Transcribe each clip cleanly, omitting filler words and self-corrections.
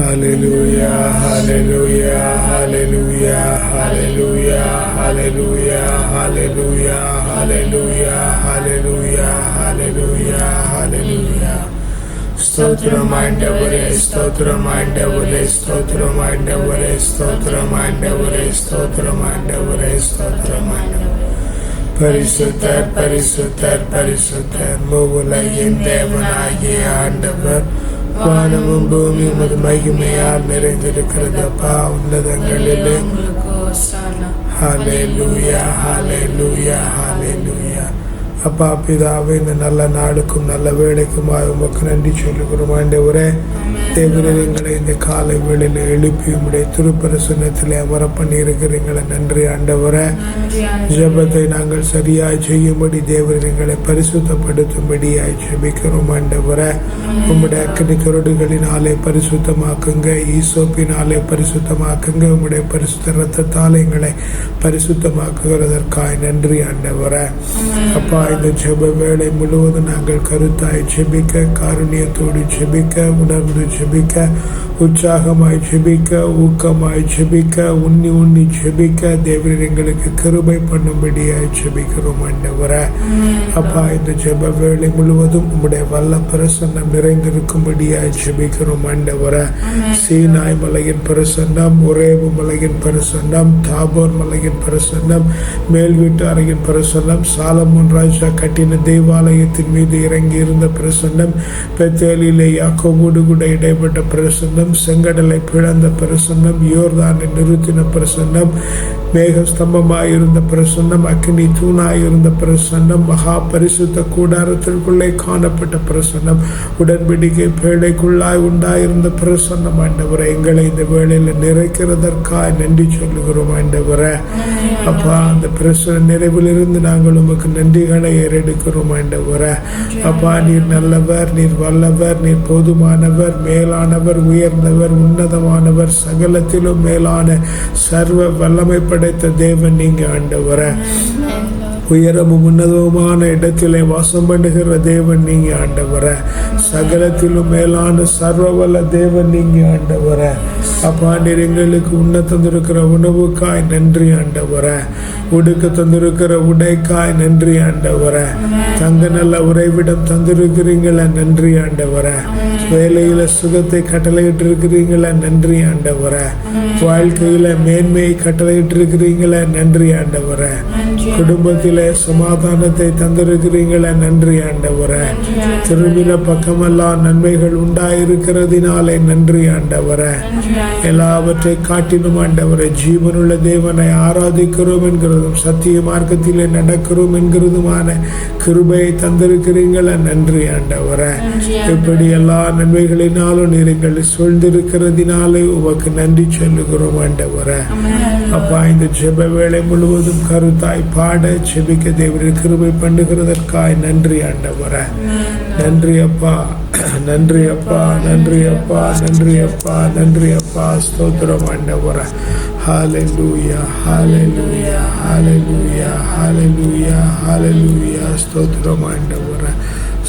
Hallelujah, hallelujah, hallelujah, hallelujah, hallelujah, hallelujah, hallelujah, hallelujah, hallelujah, hallelujah. Stotramandavare, Stotramandavare, Stotramandavare, Stotramandavare, Stotramandavare, Stotramandavare. பரிசுத்தர் பரிசுத்தர் பரிசுத்தர் மூவுலகின் தேவனாகிய ஆண்டவர். வானமும் பூமி உமது மகிமையால் நிறைந்திருக்கிறதப்பா. உன்னதங்களிலே ஹல்லேலூயா, ஹல்லேலூயா, ஹல்லேலூயா. அப்பா பிதாவே, இந்த நல்ல நாளுக்கும் நல்ல வேலைக்குமாய் உமக்கு நன்றி சொல்லுகிறோம் ஆண்டவரே. தேவரீர் எங்களை இந்த காலை வேளையில் எழுப்பி உம்முடைய திருப்பரசனத்திலே அமர பண்ணி இருக்கிறீங்களை நன்றி ஆண்டவரே. ஜெபத்தை நாங்கள் சரியாய் செய்யும்படி தேவரீர் எங்களை பரிசுத்தப்படுத்தும்படியாய் ஜெபிக்கிறோம் ஆண்டவரே. உம்முடைய அக்கினி கரடுகளினாலே பரிசுத்தமாக்குங்க, ஈசோப்பினாலே பரிசுத்தமாக்குங்க. உம்முடைய பரிசுத்த ரத்தத்தால் எங்களை பரிசுத்தமாக்குகிறதற்காய் நன்றி ஆண்டவரே. அப்பா, இந்த ஜெப வேளை முழுவதும் நாங்கள் கருத்தாய் ஜெபிக்க, காருண்யத்தோடு ஜெபிக்க, உணர்ந்து ஜெபிக்க, உற்சாகமாய் ஜெபிக்க, ஊக்கமாய் ஜெபிக்க, உண்ணி ஜெபிக்க தேவரீர் எங்களுக்கு கிருபை பண்ணும்படியாய் ஜெபிக்கிறோம் ஆண்டவரே. அப்பா, இந்த ஜெப வேளை முழுவதும் உம்முடைய வல்ல பிரசன்னம் நிறைந்திருக்கும்படியாய் ஜெபிக்கிறோம் ஆண்டவரே. சீனாய் மலையின் பிரசன்னம், ஒரேபு மலையின் பிரசன்னம், தாபோர் மலையின் பிரசன்னம், மேல் வீட்டு அறையின் பிரசன்னம், சாலமோன் ராஜா கட்டின தேவாலயத்தின் மீது இறங்கி இருந்த பிரசன்னம், பெத்தேலிலே யாக்கோபோடு கூட இடைப்பட்ட பிரசன்னம், செங்கடலை பிளந்த பிரசன்னம், யோர்தானை நிறுத்தின பிரசன்னம், மேக ஸ்தம்பமாயிருந்த பிரசன்னம், அக்னி தூணாயிருந்த பிரசன்னம், மகா பரிசுத்த கூடாரத்திற்குள்ளே காணப்பட்ட பிரசன்னம், உடன்படிக்கை பேழைக்குள்ளாய் உண்டாயிருந்த பிரசன்னம் ஆண்டவரை எங்களை இந்த வேளையில் நிறைக்கிறதற்காய் நன்றி சொல்லுகிறோம் ஆண்டவரை. அப்பா, அந்த பிரசன்ன நிறைவிலிருந்து நாங்கள் உமக்கு நன்றிகளை ஏறெடுக்கிறோம் ஆண்டவரை. அப்பா, நீர் நல்லவர், நீர் வல்லவர், நீர் போதுமானவர், மேலானவர், உயர்ந்தவர், உன்னதமானவர், சகலத்திலும் மேலான சர்வ வல்லமை படைத்த தேவன் நீங்க ஆண்டவரை. உயரமும் உன்னதமான இடத்திலே வாசம் பண்ணுகிற தேவன் நீங்க ஆண்டவரை. சகலத்திலும் மேலான சர்வவல்ல தேவன் நீங்க ஆண்டவரை. அப்பா, நீர் எங்களுக்கு உண்ண தந்திருக்கிற உணவுக்காய் நன்றி ஆண்டவரை. உடுக்க தந்திருக்கிற உடைக்காய் நன்றி ஆண்டவரை. தங்க நல்ல உறைவிடம் தந்திருக்கிறீங்கள நன்றி ஆண்டவரை. வேலையில சுகத்தை கட்டளையிட்டு இருக்கிறீங்கள நன்றி ஆண்டவரை. வாழ்க்கையில மேன்மையை கட்டளையிட்டு இருக்கிறீங்கள நன்றி ஆண்டவரை. குடும்பத்தில சமாதானத்தை தந்திருக்கிறீங்கள நன்றி ஆண்டவரை. திரும்பின பக்கமெல்லாம் நன்மைகள் உண்டாயிருக்கிறதுனாலே நன்றி ஆண்டவரை. எல்லாவற்றை காட்டினும் ஆண்டவரை ஜீவனுள்ள தேவனை ஆராதிக்கிறோம் என்கிறதும் சத்திய மார்க்கத்திலே நடக்கிறோம் என்கிறதுமான கிருபையை தந்திருக்கிறீங்கள நன்றி ஆண்டவரை. இப்படி எல்லா நன்மைகளினாலும் நீங்கள் சூழ்ந்திருக்கிறதுனாலே உமக்கு நன்றி சொல்லுகிறோம் ஆண்டவரை. அப்பா, இந்த ஜெப வேளை முழுவதும் கருத்தாய் பாட ஜெபிக்க தேவரீர் கிருபை பண்ணுகிறதற்காய் நன்றி ஆண்டவரை. நன்றி அப்பா, நன்றி அப்பா, நன்றி அப்பா, நன்றி அப்பா, நன்றி அப்பா. ஸ்தோத்திரம் ஆண்டவரை. ஹல்லேலூயா, ஹல்லேலூயா, ஹல்லேலூயா, ஹல்லேலூயா, ஹல்லேலூயா. ஸ்தோத்திரம் ஆண்டவரை,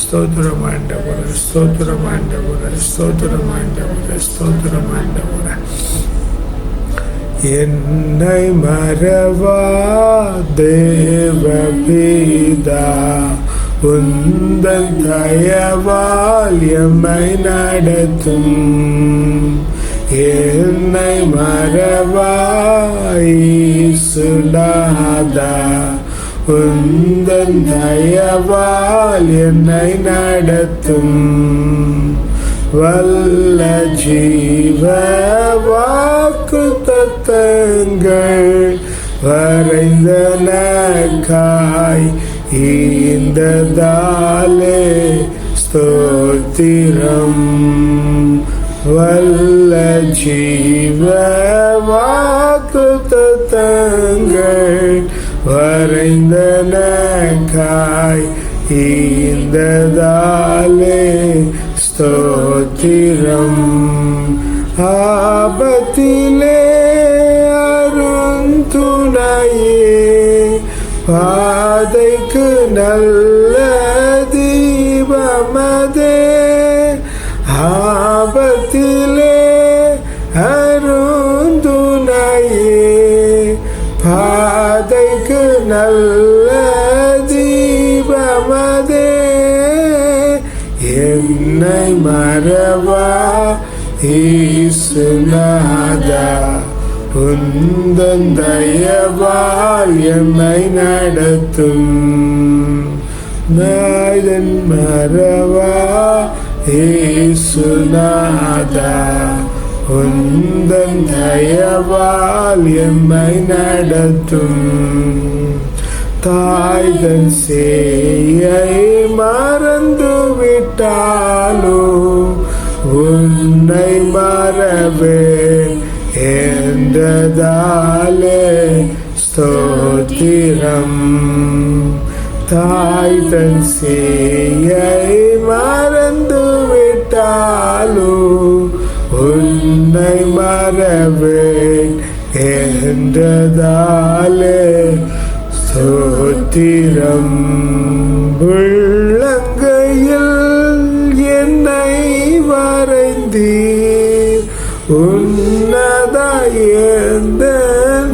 ஸ்தோத்திரம் ஆண்டவரை, ஸ்தோத்திரம் ஆண்டவரை, ஸ்தோத்திரம் ஆண்டவரை, ஸ்தோத்திரம் ஆண்டவரை. என்னை மறவா தேவ பிதா, உந்தன் தயவால் எம்மை நடத்தும். என்னை மறவா இயேசுநாதா, உந்தன் தயவால் என்னை நடத்தும். வல்ல ஜீவ வாக்கு தத்தங்கள் வரைந்தனக்காய் ஈந்ததாலே ஸ்தோத்திரம். வல்ல ஜீவ வாக்கு தத்தங்கள் வரைந்தனக்காய் ஈந்ததாலே ஸ்தோத்திரம். ஆபத்திலே அருந்துணையே, பாதைக்கு நல்ல தீபமதே. ஆபத்திலே என்னை மறவா இயேசுநாதா, உந்தன் தயவால் என்னை நடத்தும். நாயன் மறவா இயேசுநாதா, உந்தன் தயவால் என்னை நடத்தும். தாய்தன் சேயை மறந்து விட்டாலோ உன்னை மறவேன் என்றதாலே ஸ்தோத்திரம். தாய்தன் சேயை மறந்து விட்டாலோ உன்னை மறவேன் என்றதாலே ஸ்தோத்திரம். உள்ளங்கையில் என்னை வரைந்தீர், உன்னதயந்தன்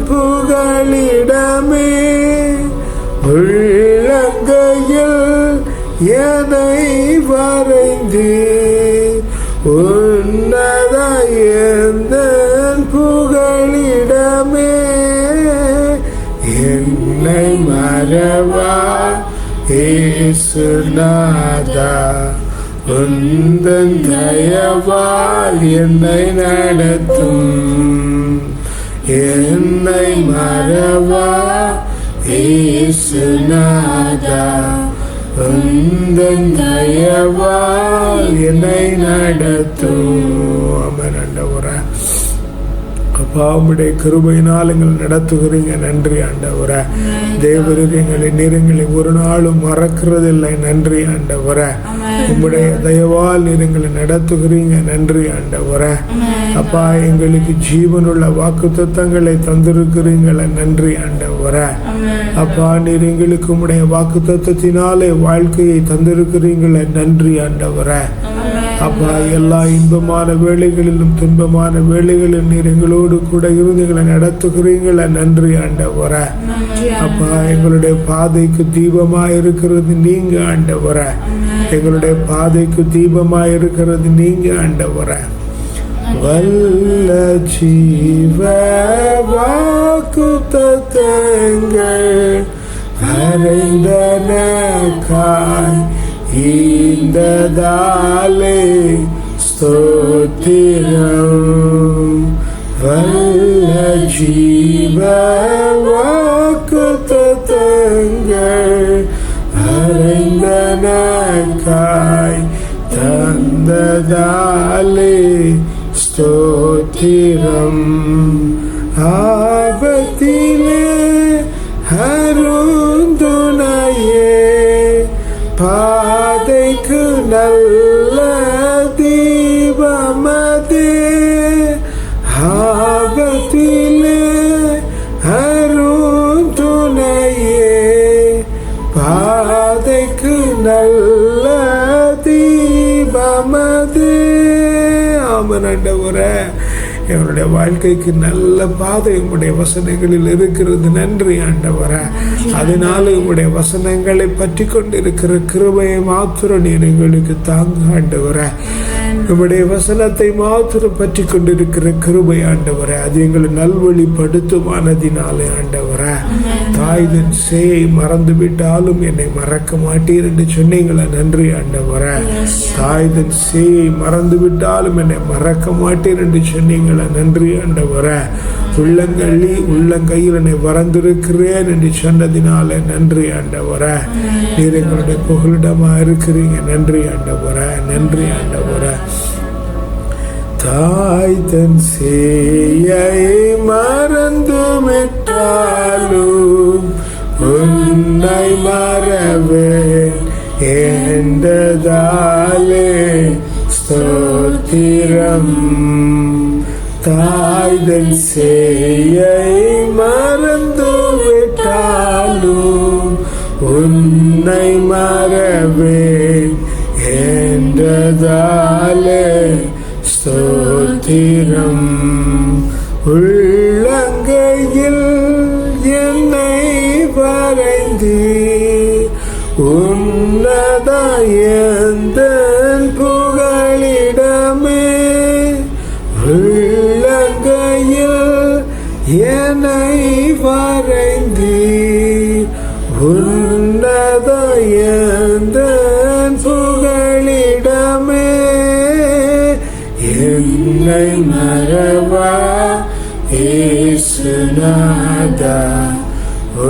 புகலிடமே. உள்ளங்கையில் என்னை வரைந்தீர், உன்னதயந்தன் புகலிடமே. என்னை மறவா இயேசுநாதா, உந்தன் தயவால் என்னை நடத்தும். என்னை மறவா இயேசுநாதா, உந்தன் தயவால் என்னை நடத்தும். ஆமென். ஆண்டவரே, அப்பா உம்முடைய கிருபையினால் எங்களை நடத்துகிறீங்க, நன்றி ஆண்டவரே. தேவரீர் எங்களை ஒரு நாளும் மறக்கிறதில்லை, நன்றி ஆண்டவரே. உம்முடைய தயவால் எங்களை நடத்துகிறீங்க, நன்றி ஆண்டவரே. அப்பா எங்களுக்கு ஜீவனுள்ள வாக்குத்தத்தங்களை தந்திருக்கிறீங்களே, நன்றி ஆண்டவரே. அப்பா நீர் எங்களுக்கு உம்முடைய வாக்குத்தத்தினாலே வாழ்க்கையை தந்திருக்கிறீங்களே, நன்றி ஆண்டவரே. அப்பா எல்லா இன்பமான வேளைகளிலும் துன்பமான வேளைகளிலும் நீர் எங்களோடு கூட இருந்து எங்களை நடத்துகிறீங்களே, நன்றி ஆண்டவரே. அப்பா எங்களுடைய பாதைக்கு தீபமாய் இருக்கிறது நீங்க ஆண்டவரே. எங்களுடைய பாதைக்கு தீபமாய் இருக்கிறது நீங்க ஆண்டவரே. வல்ல ஜீவ வாக்குத்தத்தங்கள் அறைந்தனக்காய் ஈந்ததாலே ஸ்தோத்திரம். வல்ல ஜீவ வாக்குத்தத்தங்கள் அறைந்தனக்காய் தந்ததாலே ஸ்தோத்திரம். ஆபத்திலே அருந்துணையே, பாதைக்கு நல்ல தீபமதே. ஆபத்திலே அருந்துணையே, பாதைக்கு நல்ல தீபமதே. ஆமென் ஆண்டவரே, எங்களுடைய வாழ்க்கைக்கு நல்ல பாதை உங்களுடைய வசனங்களில் இருக்கிறது, நன்றி ஆண்டவரே. அதனால உங்களுடைய வசனங்களை பற்றி கொண்டிருக்கிற கிருபையை மாத்திரம் நீர் எங்களுக்கு தாங்க ஆண்டவரே. நம்முடைய வசனத்தை மாத்திரம் பற்றி கொண்டிருக்கிற கிருபை ஆண்டவரே, அது எங்களை நல்வழிப்படுத்துமானதினாலே ஆண்டவரே. தாய்தன் சேயை மறந்து விட்டாலும் என்னை மறக்க மாட்டீர் என்று சொன்னீங்களே, நன்றி ஆண்டவரே. தாய்தன் சேயை மறந்து விட்டாலும் என்னை மறக்க மாட்டீர் என்று சொன்னீங்களே, நன்றி ஆண்டவரே. உள்ளங்கையில் என்னை மறந்திருக்கிறேன் என்று சொன்னதினாலே நன்றி ஆண்டவரே. நீர் எங்களுடைய புகலிடமா இருக்கிறீங்க, நன்றி ஆண்டவரே, நன்றி ஆண்டவரே. தாய் தன் சேயை மறந்து விட்டாலும் உன்னை மறவேன் என்றதாலே ஸ்தோத்திரம். தாய்தன் சேயை மறந்து விட்டாலும் உன்னை மறவேன் என்றதாலே ஸ்தோத்திரம். உள்ளங்கையில் என்னை வரைந்தீர், உன்னதயந்தன் புகழ் என்னை வரைந்தீர் உன்னத எந்தன் புகழிடமே. என்னை மறவா இயேசுநாதா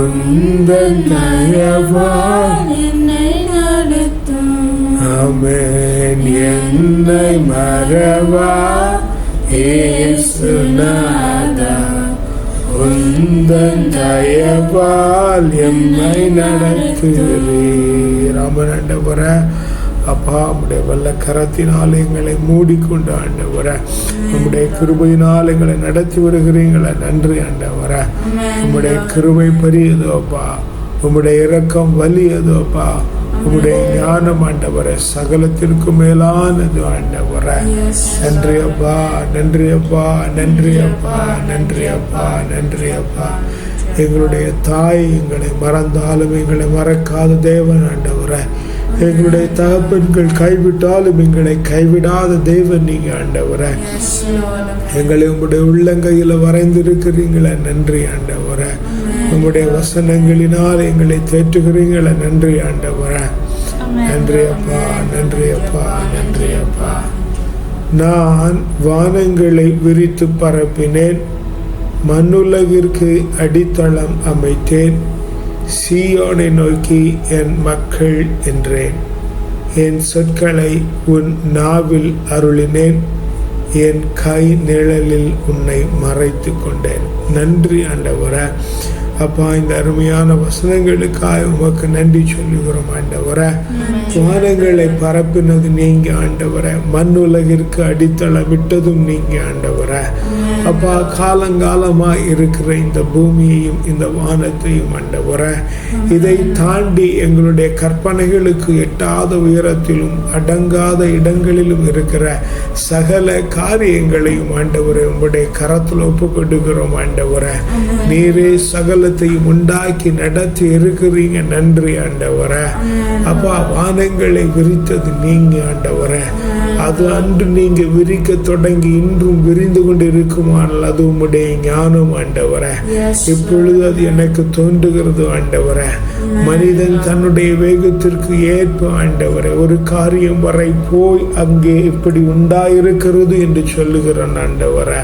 உந்தன் தயவால் என்னை நடத்தும். ஆமென். என்னை மறவா இயேசுநாதா உந்தன் தயவால் என்னை நடத்துகிறீர். ஆமென். ஆண்டவரே, அப்பா உம்முடைய வல்ல கரத்தினால் எங்களை மூடிக்கொண்டு ஆண்டவரே, உம்முடைய கிருபையினால் எங்களை நடத்தி வருகிறீங்களே, நன்றி ஆண்டவரே. உம்முடைய கிருபை பெரியதோப்பா, உம்முடைய இரக்கம் வலியதோப்பா, உம்முடைய ஞானம் ஆண்டவரே சகலத்திற்கு மேலானது ஆண்டவரே. நன்றி அப்பா, நன்றி அப்பா, நன்றி அப்பா, நன்றி அப்பா, நன்றி அப்பா. எங்களுடைய தாய் எங்களை மறந்தாலும் எங்களை மறக்காத தேவன் ஆண்டவரே. எங்களுடைய தகப்பன்கள் கைவிட்டாலும் எங்களை கைவிடாத தேவன் நீங்க ஆண்டவரே. எங்களை உங்களுடைய உள்ளங்கையில வரைந்திருக்கிறீங்களே, நன்றி ஆண்டவரே. உங்களுடைய வசனங்களினால் எங்களை தேற்றுகிறீங்களே, நன்றி ஆண்டவரே. நன்றி அப்பா, நன்றி அப்பா, நன்றி அப்பா. நான் வானங்களை விரித்து பரப்பினேன், மண்ணுலகிற்கு அடித்தளம் அமைத்தேன். சீயோனை நோக்கி என் மக்கள் என்றேன். என் சொற்களை உன் நாவில் அருளினேன், என் கை நிழலில் உன்னை மறைத்து கொண்டேன். நன்றி ஆண்டவரே. அப்பா, இந்த அருமையான வசனங்களுக்காக உமக்கு நன்றி சொல்லுகிறோம் ஆண்டவரே. வானங்களை பரப்பினது நீங்க ஆண்டவரே, மண்ணுலகிற்கு அடித்தளமிட்டதும் நீங்க ஆண்டவரே. அப்பா, காலங்காலமாய் இருக்கிற இந்த பூமியையும் இந்த வானத்தையும் ஆண்டவரே, இதை தாண்டி எங்களுடைய கற்பனைகளுக்கு எட்டாத உயரத்திலும் அடங்காத இடங்களிலும் இருக்கிற சகல காரியங்களையும் ஆண்டவரே உங்களுடைய கரத்தில் ஒப்பு கொடுக்கிறோம் ஆண்டவரே. நீரே சகலத்தையும் உண்டாக்கி நடத்தி இருக்கிறீங்க, நன்றி ஆண்டவரே. அப்பா, வானங்களை விரித்தது நீங்க ஆண்டவரே. அது அன்று நீங்க விரிக்க தொடங்கி இன்றும் விரிந்து கொண்டு இருக்குமானால் அது உம்முடைய ஞானம் ஆண்டவரே. இப்பொழுது அது எனக்கு தோன்றுகிறது ஆண்டவரே. மனிதன் தன்னுடைய வேகத்திற்கு ஏற்ப ஆண்டவரே ஒரு காரியம் வரை போய் அங்கே இப்படி உண்டாயிருக்கிறது என்று சொல்லுகிறான் ஆண்டவரே.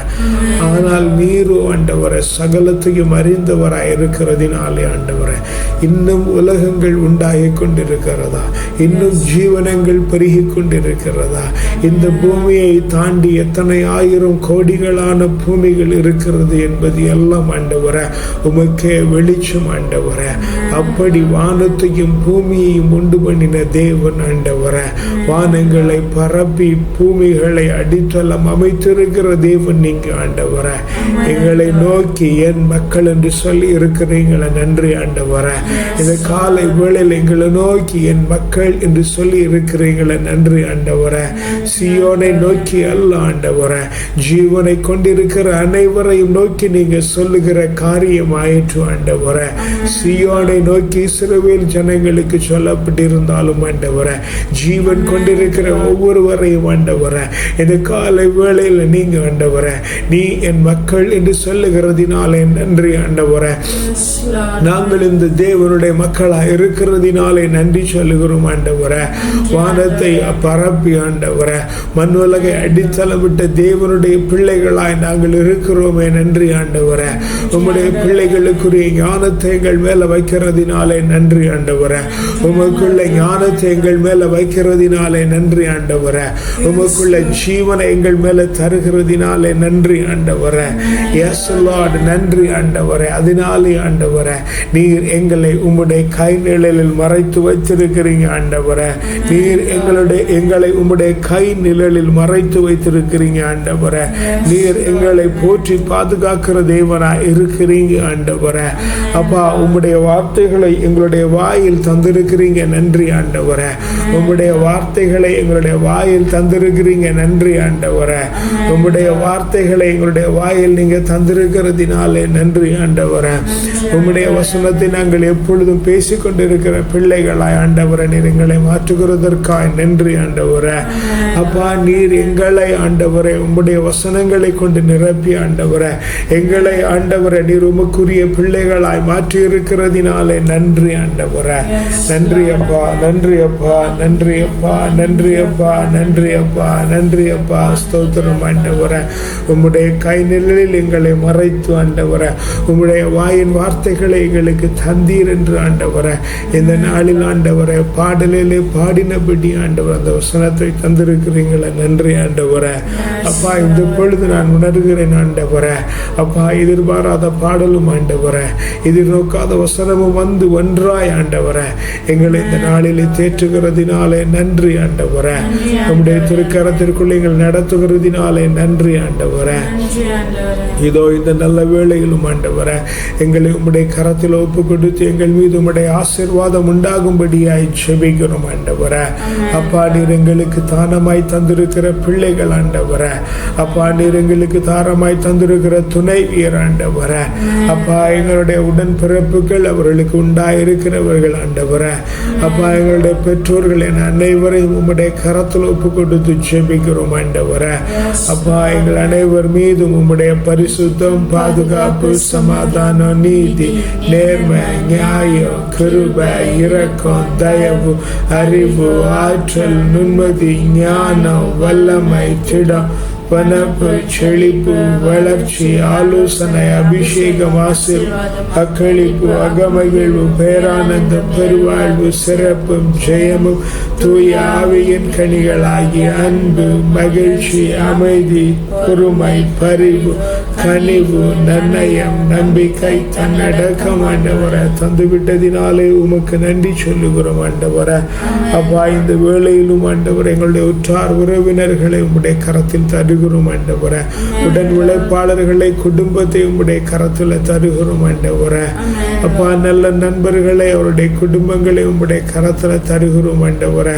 ஆனால் நீரோ ஆண்டவரே சகலத்தையும் அறிந்தவராய் இருக்கிறதினாலே ஆண்டவரே இன்னும் உலகங்கள் உண்டாகி கொண்டிருக்கிறதா, இன்னும் ஜீவனங்கள் பெருகி கொண்டிருக்கிறதா, இந்த பூமியை தாண்டி எத்தனை ஆயிரம் கோடிகளான பூமிகள் இருக்கிறது என்பது எல்லாம் ஆண்டவரே உமக்கே வெளிச்சம் ஆண்டவரே. அப்படி வானத்தையும் பூமியையும் உண்டு பண்ணின தேவன் ஆண்டவரே, வானங்களை பரப்பி பூமிகளை அடித்தளம் அமைத்திருக்கிற தேவன் நீங்க ஆண்டவரே. எங்களை நோக்கி என் மக்கள் என்று சொல்லி இருக்கிறீங்களே, நன்றி ஆண்டவரே. இந்த காலை வேளையில் எங்களை நோக்கி என் மக்கள் என்று சொல்லி இருக்கிறீங்களே, நன்றி ஆண்டவரே. சீயோனை நோக்கி அல்ல ஆண்டவரே, ஜீவனை கொண்டிருக்கிற அனைவரையும் நோக்கி நீங்க சொல்லுகிற காரியம் ஆயிற்று ஆண்டவரே. சீயோனை நோக்கி இஸ்ரவேல் ஜனங்களுக்கு சொல்லப்பட்டிருந்தாலும் ஆண்டவரே, ஜீவன் கொண்டிருக்கிற ஒவ்வொருவரையும் ஆண்டவரே இந்த காலை வேளையில் நீங்க ஆண்டவரே நீ என் மக்கள் என்று சொல்லுகிறதினாலே நன்றி ஆண்டவரே. நாங்கள் இந்த தேவனுடைய மக்களா இருக்கிறதினாலே நன்றி சொல்லுகிறோம் ஆண்டவரே. வானத்தை பரப்பி ஆண்டவரே மண்ணுலகை அடித்தளமிட்ட தேவனுடைய பிள்ளைகளாய் நாங்கள் இருக்கிறோமே, நன்றி ஆண்டவரே. உம்முடைய பிள்ளைகளுக்குரிய ஞானத்தை எங்கள் மேல வைக்கிறதினாலே நன்றி ஆண்டவரே. உமக்குள்ள ஞானத்தை எங்கள் மேல வைக்கிறதினாலே நன்றி ஆண்டவரே. உமக்குள்ள ஜீவனை எங்கள் மேல தருகிறதினாலே நன்றி ஆண்டவரே. எஸ் லார்ட், நன்றி ஆண்டவரே. அதனாலே ஆண்டவரே நீர் எங்களை உம்முடைய கை நிழலில் மறைத்து வைத்திருக்கிறீங்க ஆண்டவரே. நீர் எங்களை உம்முடைய கை நிழலில் மறைத்து வைத்திருக்கிறீங்க ஆண்டவரே. நீர் எங்களை போற்றி பாதுகாக்கிற தேவனா இருக்கிறீங்க ஆண்டவரே. அப்பா, உம்முடைய வார்த்தைகளை எங்களுடைய வாயில் தந்திருக்கிறீங்க, நன்றி ஆண்டவரே. உம்முடைய வார்த்தைகளை எங்களுடைய வாயில் தந்திருக்கிறீங்க, நன்றி ஆண்டவரே. உம்முடைய வார்த்தைகளை எங்களுடைய வாயில் நீங்க தந்திருக்கிறதினாலே நன்றி ஆண்டவரே. உம்முடைய வசனத்தை நாங்கள் எப்பொழுதும் பேசிக்கொண்டிருக்கிற பிள்ளைகளாய் ஆண்டவரே நீர் எங்களை மாற்றுகிறதற்காய் நன்றி ஆண்டவரே. அப்பா நீர் எங்களை ஆண்டவரே உம்முடைய வசனங்களை கொண்டு நிரப்பி ஆண்டவரே எங்களை ஆண்டவரே நீர் உமக்குரிய பிள்ளைகளாய் மாற்றி இருக்கிறதினாலே நன்றி ஆண்டவரே. நன்றி அப்பா, நன்றி அப்பா, நன்றி அப்பா, நன்றி அப்பா, நன்றி அப்பா, நன்றி அப்பா. ஸ்தோத்திரம் ஆண்டவரே. உம்முடைய கை நிழலில் எங்களை மறைத்து ஆண்டவரே உம்முடைய வாயின் வார்த்தைகளை எங்களுக்கு தந்தீர் என்று ஆண்டவரே இந்த நாளில் ஆண்டவரே பாடலிலே பாடினபடி ஆண்டவர் அந்த வசனத்தை தந்திருக்கிறீங்களே நன்றி ஆண்டவரே. அப்பா இந்த பொழுது நான் உணர்கிறேன் ஆண்டவரே அப்பா எதிர்பாராத பாடலும் ஆண்டவரே எதிர்நோக்காத வசனமும் வந்து ஒன்றாய் ஆண்டவரே எங்களை இந்த நாளிலே தேற்றுகிறதினாலே நன்றி ஆண்டவரே. நம்முடைய திருக்கரத்திற்குள் எங்கள் நடத்துகிறதினாலே நன்றி ஆண்டவரே. இதோ இந்த நல்ல வேளையிலும் ஆண்டவரே எங்களை உம்முடைய கரத்தில் ஒப்பு கொடுத்து எங்கள் மீது உம்முடைய ஆசீர்வாதம் உண்டாகும்படியாய் ஜெபிக்கிறோம் ஆண்டவரே. அப்பா நீர் எங்களுக்கு தானமாய் தந்திருக்கிற பிள்ளைகள் ஆண்டவரே. அப்பா நீர் எங்களுக்கு தாரமாய் தந்திருக்கிற துணைவியர் ஆண்டவரே. அப்பா எங்களுடைய உடன்பிறப்புகள் அவர்களுக்கு உண்டாயிருக்கிறவர்கள் ஆண்டவரே. அப்பா எங்களுடைய பெற்றோர்கள் என அனைவரையும் உம்முடைய கரத்தில் ஒப்பு கொடுத்து ஜெபிக்கிறோம் ஆண்டவரே. அப்பா எங்கள் அனைவர் மீதும் உம்முடைய பரிசுத்தம் பாதுகாப்பு சமாதானம் நீதி நேர்மை நியாயம் கிருபை இரக்கம் தயவு அறிவு ஆற்றல் நுண்மதி ஞானம் வல்லமை திடம் வனப்பு செழிப்பு வளர்ச்சி ஆலோசனை அபிஷேகம் ஆசீர்வாதம் அக்களிப்பு அகமகிழ்வு பேரானந்தம் பெருவாழ்வு சிறப்பும் ஜெயமும் தூய ஆவியின் கனிகளாகிய அன்பு மகிழ்ச்சி அமைதி பொறுமை பரிவு கனிவு நன்னயம் நம்பிக்கை தன்னடக்கம் ஆண்டவரை தந்துவிட்டதினாலே உமக்கு நன்றி சொல்லுகிறோம் ஆண்டவரை. அப்பா இந்த வேளையிலும் ஆண்டவர் எங்களுடைய உற்றார் உறவினர்களை உம்முடைய கரத்தில் தருகிறோம் ஆண்டவரை. உடன் உழைப்பாளர்களை குடும்பத்தை உம்முடைய கரத்தில் தருகிறோம் ஆண்டவரை. அப்பா நல்ல நண்பர்களை அவருடைய குடும்பங்களை உம்முடைய கரத்தில் தருகிறோம் ஆண்டவரை.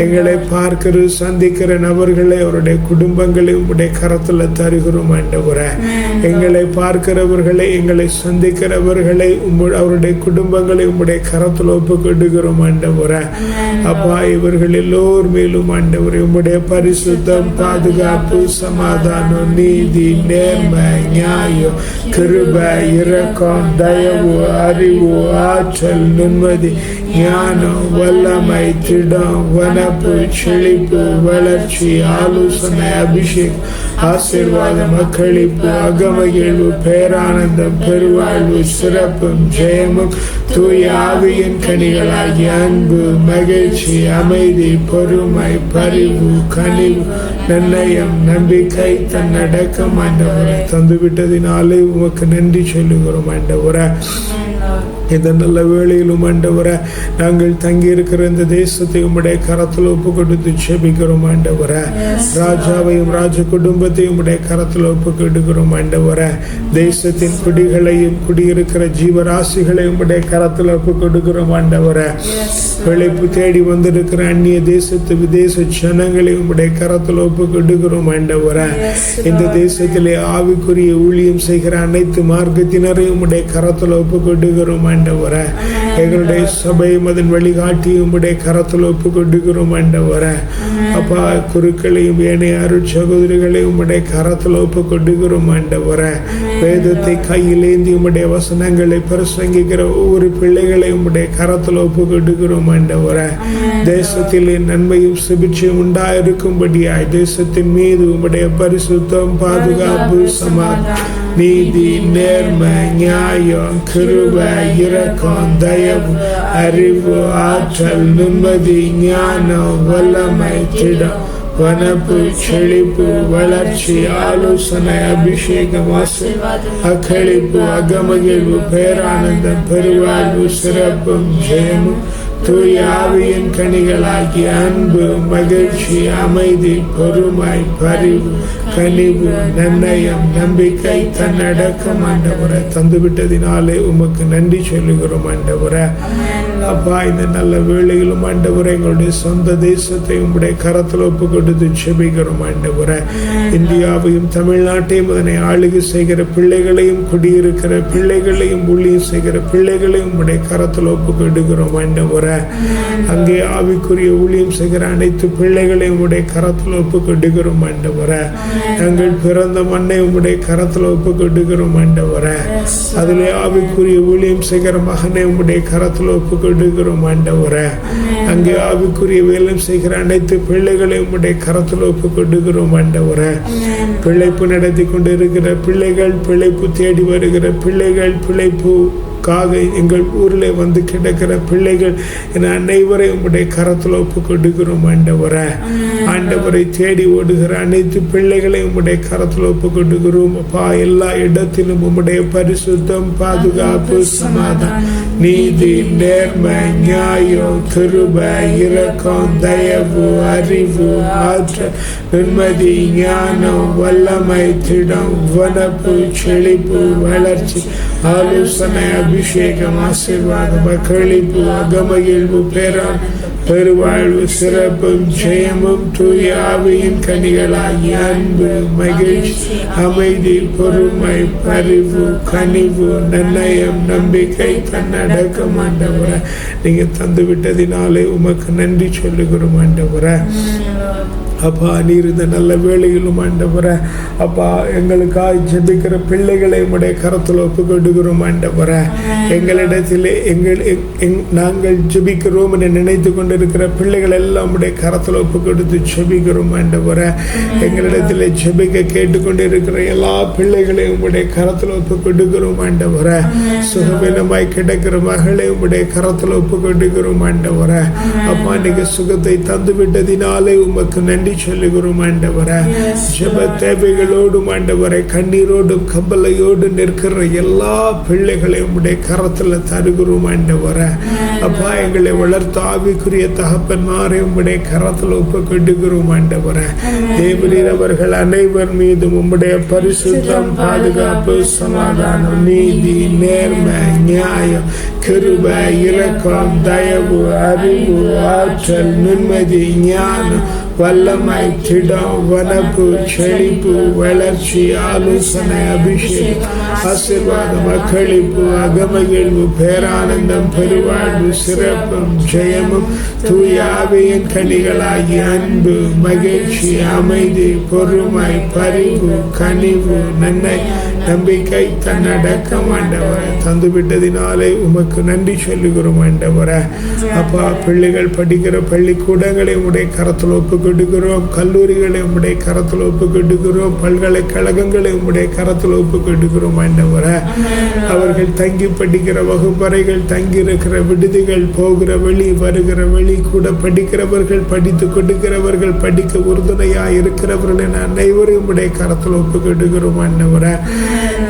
எங்களை பார்க்கிற சந்திக்கிற நபர்களை அவருடைய குடும்பங்களை உம்முடைய கரத்தில் தருகிறோம் ஆண்டவரை. எங்களை பார்க்கிறவர்களை எங்களை சந்திக்கிறவர்களை அவருடைய குடும்பங்களை உம்முடைய கரத்தில் ஒப்பு கொடுக்கிறோம் ஆண்டவரை. அப்பா இவர்கள் எல்லோர் மேலும் ஆண்டவரை உம்முடைய பரிசுத்தம் பாதுகாப்பு சமாதானம் நீதி நேர்மை நியாயம் கிருபை இரக்கம் தயவு அறிவு ஆற்றல் நுண்மதி ஞானம் வல்லமை திடம் வனப்பு செழிப்பு வளர்ச்சி ஆலோசனை அபிஷேகம் ஆசீர்வாதம் அக்களிப்பு அகமகிழ்வு பேரானந்தம் பெருவாழ்வு சிறப்பும் ஜெயமும் தூய ஆவியின் கனிகளாகிய அன்பு மகிழ்ச்சி அமைதி பொறுமை பரிவு கனிவு நன்னயம் நம்பிக்கை தன்னடக்கம் ஆண்டவரை தந்துவிட்டதினாலே உமக்கு நன்றி சொல்லுகிறோம் ஆண்டவரை. இந்த நல்ல வேளையிலும் ஆண்டவரை நாங்கள் தங்கியிருக்கிற இந்த தேசத்தை உம்முடைய கரத்தில் ஒப்பு கொடுத்து செபிக்கிறோம் ஆண்டவரை. ராஜாவையும் ராஜ குடும்பத்தையும் உம்முடைய கரத்தில் ஒப்பு கொடுக்கிறோம் ஆண்டவரை. தேசத்தின் குடிகளையும் குடியிருக்கிற ஜீவராசிகளையும் உம்முடைய கரத்தில் ஒப்பு கொடுக்கிறோம் ஆண்டவரை. பிழைப்பு தேடி வந்திருக்கிற அந்நிய தேசத்து விதேச ஜனங்களை உம்முடைய கரத்தில் ஒப்பு கொடுக்கிறோம் ஆண்டவரை. இந்த தேசத்திலே ஆவிக்குரிய ஊழியம் செய்கிற அனைத்து மார்க்கத்தினரையும் உம்முடைய கரத்தில் ஒப்பு கொடுக்கிறோம் ஆண்டவரை. எங்களுடைய சபையும் அதன் வழிகாட்டியும் உம்முடைய கரத்தில் ஒப்பு கொடுக்கிறோம் ஆண்டவரை. அப்பா குருக்களையும் ஏனைய அருள் சகோதரிகளையும் உம்முடைய கரத்தில் ஒப்பு கொடுக்கிறோம் ஆண்டவரை. வேதத்தை கையில் ஏந்தி உம்முடைய வசனங்களை பிரசங்கிக்கிற ஒவ்வொரு பிள்ளைகளை உம்முடைய கரத்தில் ஒப்பு கொடுக்கிறோம் ஆண்டவரை. தேசத்திலே நன்மையும் சுபிட்சையும் உண்டாயிருக்கும்படியாய் தேசத்தின் மீது உம்முடைய பரிசுத்தம் பாதுகாப்பு சமாதானம் நீதி நேர்மை நியாயம் கிருபை இரக்கம் தயவு அறிவு ஆற்றல் நிம்மதி ஞானம் வல்லமை திடம் வனப்பு செழிப்பு வளர்ச்சி ஆலோசனை அபிஷேகம் அக்களிப்பு அகமகிழ்வு பேரானந்தம் பெருவாழ்வு சிறப்பும் ஜெயமும் தூய ஆவியின் கனிகளாகிய அன்பு மகிழ்ச்சி அமைதி பொறுமை பரிவு கனிவு நன்னயம் நம்பிக்கை தன்னடக்கம் ஆண்டவரை தந்துவிட்டதினாலே உமக்கு நன்றி சொல்லுகிறோம் ஆண்டவரை. அப்பா இந்த நல்ல வேளையிலும் ஆண்டவரை எங்களுடைய சொந்த தேசத்தை உம்முடைய கரத்தில் ஒப்பு கொடுத்து செபிக்கிறோம் ஆண்டவரை. இந்தியாவையும் தமிழ்நாட்டையும் அதனை ஆளுகை செய்கிற பிள்ளைகளையும் குடியிருக்கிற பிள்ளைகளையும் ஊழியம் செய்கிற பிள்ளைகளையும் உம்முடைய கரத்தில் ஒப்பு கொடுக்கிறோம் ஆண்டவரை. ஆண்டவரே. அங்கே ஆவிக்குரிய ஊழியம் செய்கிற அனைத்து பிள்ளைகளையும் உம்முடைய கரத்தில் ஒப்பு கொடுக்கிறோம் ஆண்டவரே. நாங்கள் பிறந்த மண்ணை உம்முடைய கரத்தில் ஒப்பு கொடுக்கிறோம் ஆண்டவரே. அதிலே ஆவிக்குரிய ஊழியம் செய்கிற மகனை உம்முடைய கரத்தில் ஒப்பு கொடுக்கிறோம் ஆண்டவரே. அங்கே ஆவிக்குரிய வேலை செய்கிற அனைத்து பிள்ளைகளையும் உம்முடைய கரத்தில் ஒப்பு கொடுக்கிறோம் ஆண்டவரே. பிழைப்பு நடத்தி கொண்டு இருக்கிற பிள்ளைகள், பிழைப்பு தேடி வருகிற பிள்ளைகள், பிழைப்புக்காக எங்கள் ஊரில் வந்து கிடக்கிற பிள்ளைகள் என அனைவரையும் உம்முடைய கரத்தில் ஒப்பு கொடுக்கிறோம் ஆண்டவரே. ஆண்டவரை தேடி ஓடுகிற அனைத்து பிள்ளைகளை உம்முடைய கரத்தில் ஒப்பு கொடுக்கிறோம் அப்பா. எல்லா இடத்திலும் உம்முடைய பரிசுத்தம், பாதுகாப்பு, சமாதானம், நீதி, நேர்மை, நியாயம், கிருபை, இரக்கம், தயவு, அறிவு, ஆற்றல், நிம்மதி, ஞானம், வல்லமை, திடம், வனப்பு, செழிப்பு, வளர்ச்சி, ஆலோசனை, அபிஷேகம், ஆசீர்வாதம், மகளிப்பு, அகமகிழ்வு, பெருவாழ்வு, சிறப்பும், ஜெயமும், தூய ஆவியின் கனிகளாகிய அன்பு, மகிழ்ச்சி, அமைதி, பொறுமை, பரிவு, கனிவு, நன்னயம், நம்பிக்கை, தன்னடக்கம் ஆண்டவரே. நீங்க தந்து விட்டதினாலே உமக்கு நன்றி சொல்லுகிறோம் ஆண்டவரே. அப்பா, நீர் இந்த நல்ல வேளையிலும் ஆண்டவரே அப்பா எங்களுக்காக ஜெபிக்கிற பிள்ளைகளை உம்முடைய கரத்தில் ஒப்பு கொடுக்கிறோம் ஆண்டவரே. எங்களிடத்திலே நாங்கள் ஜெபிக்கிறோம் என நினைத்து கொண்டிருக்கிற பிள்ளைகள் எல்லாம் உம்முடைய கரத்தில் ஒப்பு கொடுத்து ஜெபிக்கிறோம் ஆண்டவரே. எங்களிடத்திலே ஜெபிக்க கேட்டுக்கொண்டிருக்கிற எல்லா பிள்ளைகளையும் உம்முடைய கரத்தில் ஒப்பு கொடுக்கிறோம் ஆண்டவரே. சுகவீனமாய் கிடக்கிற மகளை உம்முடைய கரத்தில் ஒப்பு கொடுக்கிறோம் ஆண்டவரே. அப்பா, நீங்க சுகத்தை தந்து விட்டதினாலே உமக்கு நன்றி சொல்லுகிறோம் ஆண்டவரே. ஜெப தேவைகளோடும் ஆண்டவரே, கண்ணீரோடும் கம்பலையோடு நிற்கிற எல்லா பிள்ளைகளையும் உடைய கரத்துல தருகிறோம் ஆண்டவரே. அப்பா, எங்களை வளர்த்த ஆவிக்குரிய தகப்பன்மாரை உம்முடைய கரத்தில் ஒப்பு கொடுக்கிறோம் ஆண்டவரே. தேவரீர் அவர்கள் அனைவர் மீதும் உம்முடைய பரிசுத்தம், பாதுகாப்பு, சமாதானம், நீதி, நேர்மை, நியாயம், கிருபை, இரக்கம், தயவு, அறிவு, ஆற்றல், நிம்மதி, ஞானம், வல்லமை, திடம், வனப்பு, செழிப்பு, வளர்ச்சி, ஆலோசனை, அபிஷேகம், ஆசீர்வாதம், மகளிப்பு, அகமகிழ்வு, பேரானந்தம், பெருவாழ்வு, சிறப்பும், ஜெயமும், தூய ஆவியின் கனிகளாகிய அன்பு, மகிழ்ச்சி, அமைதி, பொறுமை, பரிவு, கனிவு, நன்மை, நம்பிக்கை, தன்னடக்கம் ஆண்டவரே. தந்துவிட்டதினாலே உமக்கு நன்றி சொல்லுகிறோம் ஆண்டவரே. அப்பா, பிள்ளைகள் படிக்கிற பள்ளிக்கூடங்களை உடைய கரத்தில் ஒப்பு கொடுக்கிறோம். கல்லூரிகளை உடைய கரத்தில் ஒப்பு கொடுக்கிறோம். பல்கலைக்கழகங்களை உடைய கரத்தில் ஒப்பு கொடுக்கிறோம் ஆண்டவரே. அவர்கள் தங்கி படிக்கிற வகுப்பறைகள், தங்கி இருக்கிற விடுதிகள், போகிற வழி, வருகிற வழி, கூட படிக்கிறவர்கள், படித்து கொடுக்கிறவர்கள், படிக்க உறுதுணையா இருக்கிறவர்கள் என அனைவரும் உடைய கரத்தில் ஒப்பு கொடுக்கிறோம் ஆண்டவரே.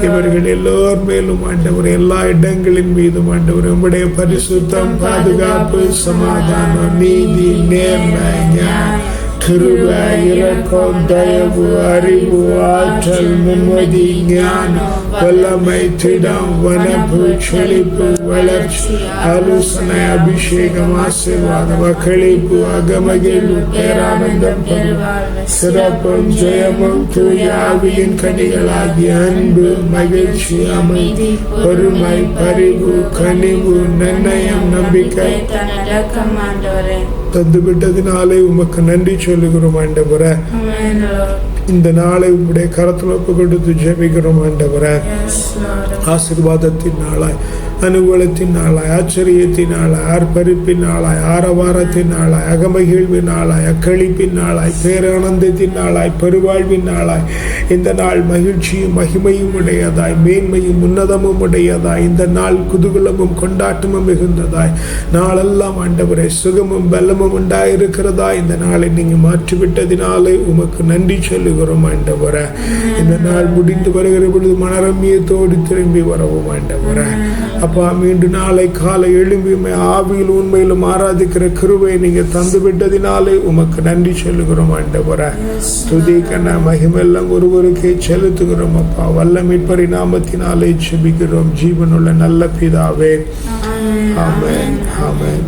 இவர்கள் எல்லோர் மேலும் ஆண்டவர், எல்லா இடங்களின் மீதும் ஆண்டவர் உம்முடைய பரிசுத்தம், பாதுகாப்பு, சமாதானம், நீதி, நேர்மை, ஞானம், கிருபை, இரக்கம், தயவு, அறிவு, ஆற்றல், நிம்மதி, ஞானம், வல்லமை, திடம், வனப்பு, செழிப்பு, வளர்ச்சி, ஆலோசனை, அபிஷேகம், ஆசீர்வாதம், மகளிப்பு, அகமகிழ்வு, பேரானந்தம், சிறப்பும், ஜெயமும், தூய ஆவியின் கனிகளாகிய அன்பு, மகிழ்ச்சி, அமைதி, பொறுமை, பரிவு, கனிவு, நன்னயம், நம்பிக்கை தந்துவிட்டதினாலே உமக்கு நன்றி சொல்லுகிறோம் ஆண்டவரே. இந்த நாளை உம்முடைய கரத்தில் ஒப்பு கொடுத்து ஜெபிக்கிறோம் ஆண்டவரே. ஆசீர்வாதத்தின் நாளாய், அனுகூலத்தின் நாளாய், ஆச்சரியத்தின் நாளாய், ஆர்ப்பரிப்பின் நாளாய், ஆரவாரத்தின் நாளாய், அகமகிழ்வின் நாளாய், அக்களிப்பின் நாளாய், பேரானந்தத்தின் நாளாய், பெருவாழ்வின் நாளாய், இந்த நாள் மகிழ்ச்சியும் மகிமையும் உடையதாய், மேன்மையும் உன்னதமும் உடையதாய், இந்த நாள் குதூகலமும் கொண்டாட்டமும் மிகுந்ததாய், நாளெல்லாம் ஆண்டவரே சுகமும் பலமும் உண்டாயிருக்கிறதா. இந்த நாளை நீங்க மாற்றிவிட்டதினாலே உமக்கு நன்றி சொல்லுகிறோம் ஆண்டவரே. இந்த நாள் முடிந்து வருகிற பொழுது மனரம்மியத்தோடு திரும்பி வரவும் ஆண்டவரே. அப்பா, மீண்டும் நாளை காலை எழும்பி ஆவியில் உண்மையிலும் ஆராதிக்கிற கிருபை நீங்க தந்து விட்டதினாலே உமக்கு நன்றி சொல்லுகிறோம் ஆண்டவரே. துதி, கன, மகிமெல்லாம் ஒருவருக்கே செலுத்துகிறோம் அப்பா. வல்ல மீட்பர் நாமத்தினாலே ஜெபிக்கிறோம் ஜீவனுள்ள நல்ல பிதாவே. ஆமென், ஆமென்.